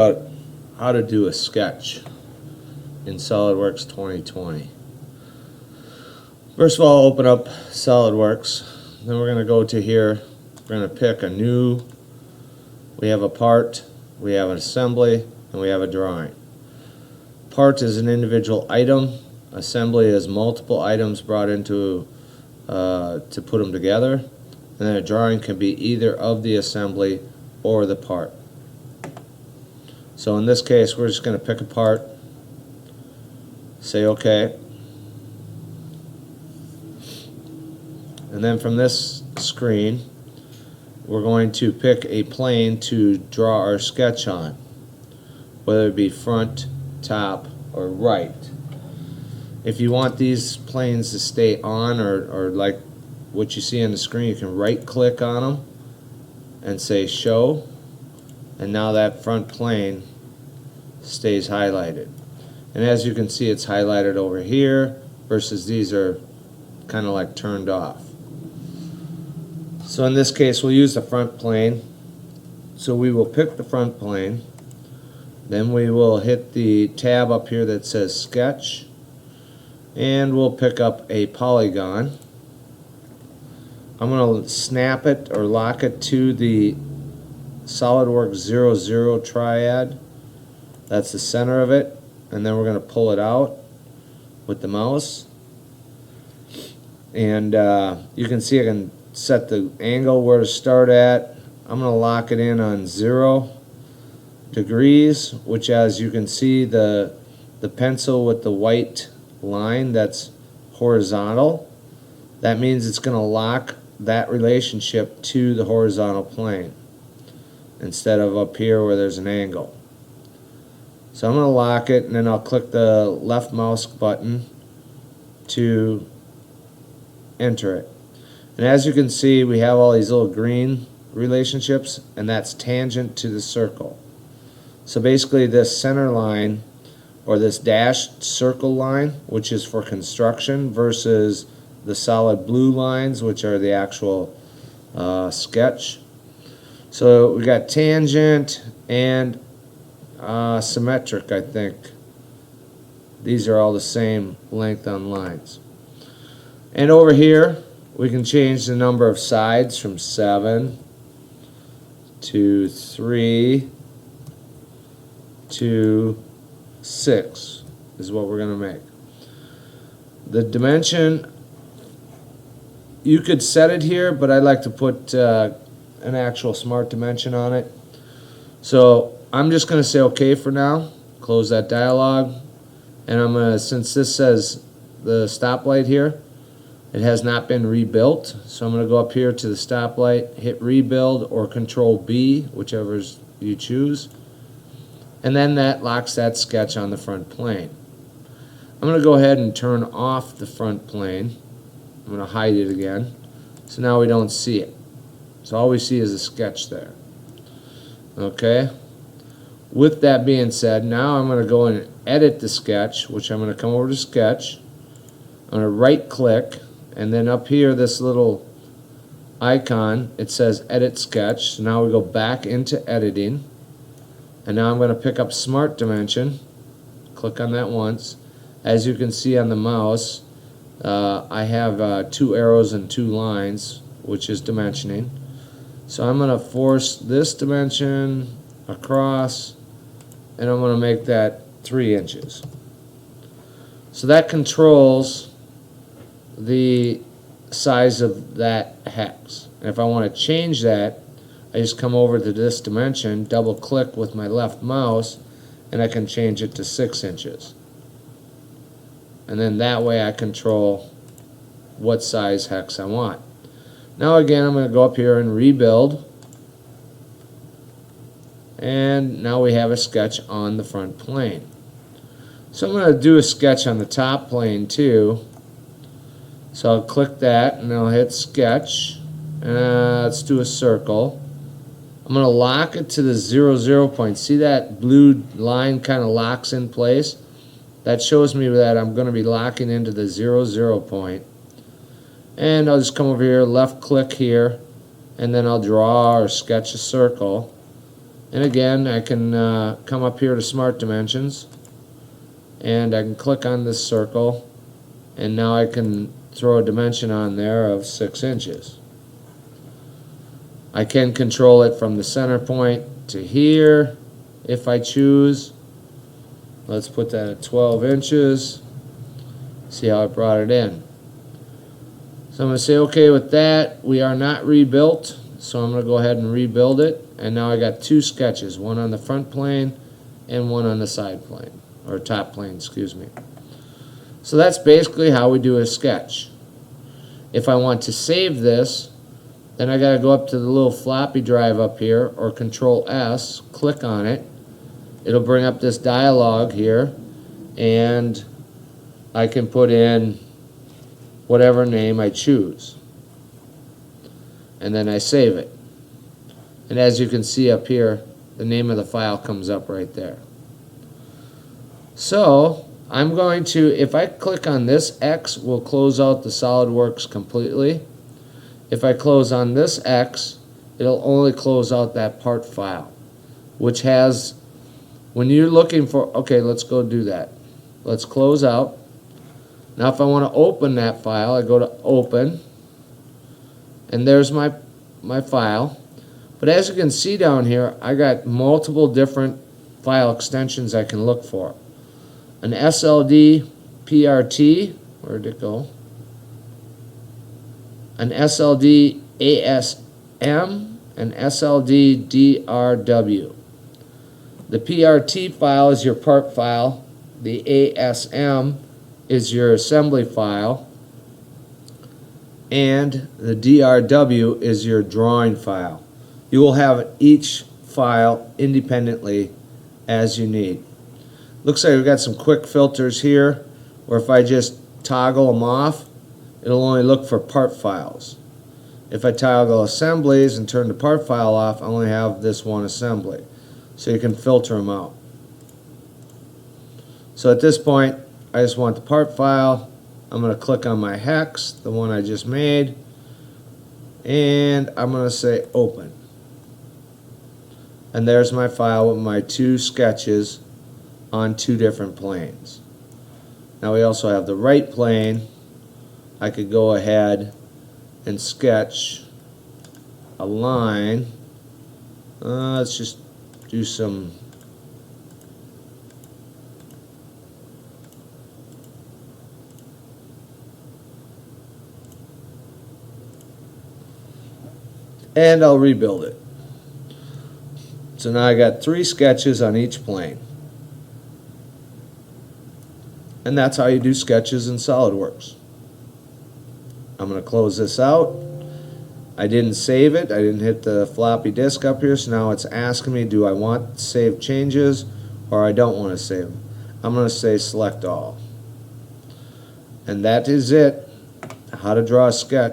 About how to do a sketch in Solidworks 2020. First of all, open up Solidworks. Then we're going to go to here. We're going to pick a new. We have a part, we have an assembly, and we have a drawing. Part is an individual item. Assembly is multiple items brought into to put them together. And then a drawing can be either of the assembly or the part. So in this case, we're just going to pick a part, say OK, and then from this screen, we're going to pick a plane to draw our sketch on, whether it be front, top, or right. If you want these planes to stay on, or like what you see on the screen, you can right click on them and say show, and now that front plane stays highlighted. And as you can see, it's highlighted over here versus these are kind of like turned off. So in this case, we'll use the front plane. So we will pick the front plane, then we will hit the tab up here that says sketch, and we'll pick up a polygon. I'm going to snap it or lock it to the Solidworks 00 triad. That's the center of it, and then we're going to pull it out with the mouse. And you can see I can set the angle where to start at. I'm going to lock it in on 0 degrees, which, as you can see, the pencil with the white line, that's horizontal. That means it's going to lock that relationship to the horizontal plane instead of up here where there's an angle. So I'm going to lock it, and then I'll click the left mouse button to enter it. And as you can see, we have all these little green relationships, and that's tangent to the circle. So basically this center line, or this dashed circle line, which is for construction, versus the solid blue lines, which are the actual sketch. So we got tangent and symmetric, I think. These are all the same length on lines. And over here, we can change the number of sides from 7 to 3 to 6 is what we're going to make. The dimension, you could set it here, but I like to put an actual smart dimension on it. So I'm just going to say OK for now, close that dialog, and I'm going to, since this says the stoplight here, it has not been rebuilt, so I'm going to go up here to the stoplight, hit rebuild or Control B, whichever you choose, and then that locks that sketch on the front plane. I'm going to go ahead and turn off the front plane. I'm going to hide it again, so now we don't see it. So all we see is a sketch there. Okay. With that being said, now I'm going to go and edit the sketch, which I'm going to come over to sketch. I'm going to right click, and then up here this little icon, it says edit sketch. So now we go back into editing, and now I'm going to pick up smart dimension, click on that once. As you can see on the mouse, I have 2 arrows and 2 lines, which is dimensioning. So I'm going to force this dimension across, and I'm going to make that 3 inches. So that controls the size of that hex. And if I want to change that, I just come over to this dimension, double click with my left mouse, and I can change it to 6 inches. And then that way I control what size hex I want. Now again, I'm going to go up here and rebuild. And now we have a sketch on the front plane. So I'm going to do a sketch on the top plane too. So I'll click that and I'll hit sketch. Let's do a circle. I'm going to lock it to the 0 point. See that blue line kind of locks in place? That shows me that I'm going to be locking into the 0 point. And I'll just come over here, left click here, and then I'll draw or sketch a circle. And again, I can come up here to Smart Dimensions, and I can click on this circle, and now I can throw a dimension on there of 6 inches. I can control it from the center point to here if I choose. Let's put that at 12 inches. See how I brought it in. So I'm going to say okay with that. We are not rebuilt, so I'm going to go ahead and rebuild it. And now I got 2 sketches, one on the front plane and one on the side plane, or top plane, excuse me. So that's basically how we do a sketch. If I want to save this, then I got to go up to the little floppy drive up here, or Control S, click on it. It'll bring up this dialog here, and I can put in whatever name I choose. And then I save it. And as you can see up here, the name of the file comes up right there. So I'm going to, if I click on this X, we'll close out the Solidworks completely. If I close on this X, it'll only close out that part file, which has, when you're looking for, okay, let's go do that. Let's close out. Now if I want to open that file, I go to Open, and there's my file. But as you can see down here, I got multiple different file extensions I can look for. An SLD PRT, where'd it go? An SLD ASM, and SLD DRW. The PRT file is your part file. The ASM is your assembly file. And the DRW is your drawing file. You will have each file independently as you need. Looks like we've got some quick filters here, where if I just toggle them off, it'll only look for part files. If I toggle assemblies and turn the part file off, I only have this one assembly. So you can filter them out. So at this point, I just want the part file. I'm going to click on my hex, the one I just made, and I'm going to say Open. And there's my file with my 2 sketches on 2 different planes. Now we also have the right plane. I could go ahead and sketch a line. Let's just do some and I'll rebuild it. So now I got 3 sketches on each plane. And that's how you do sketches in SolidWorks. I'm going to close this out. I didn't save it. I didn't hit the floppy disk up here, so now it's asking me, do I want to save changes or I don't want to save them. I'm going to say select all. And that is it. How to draw a sketch.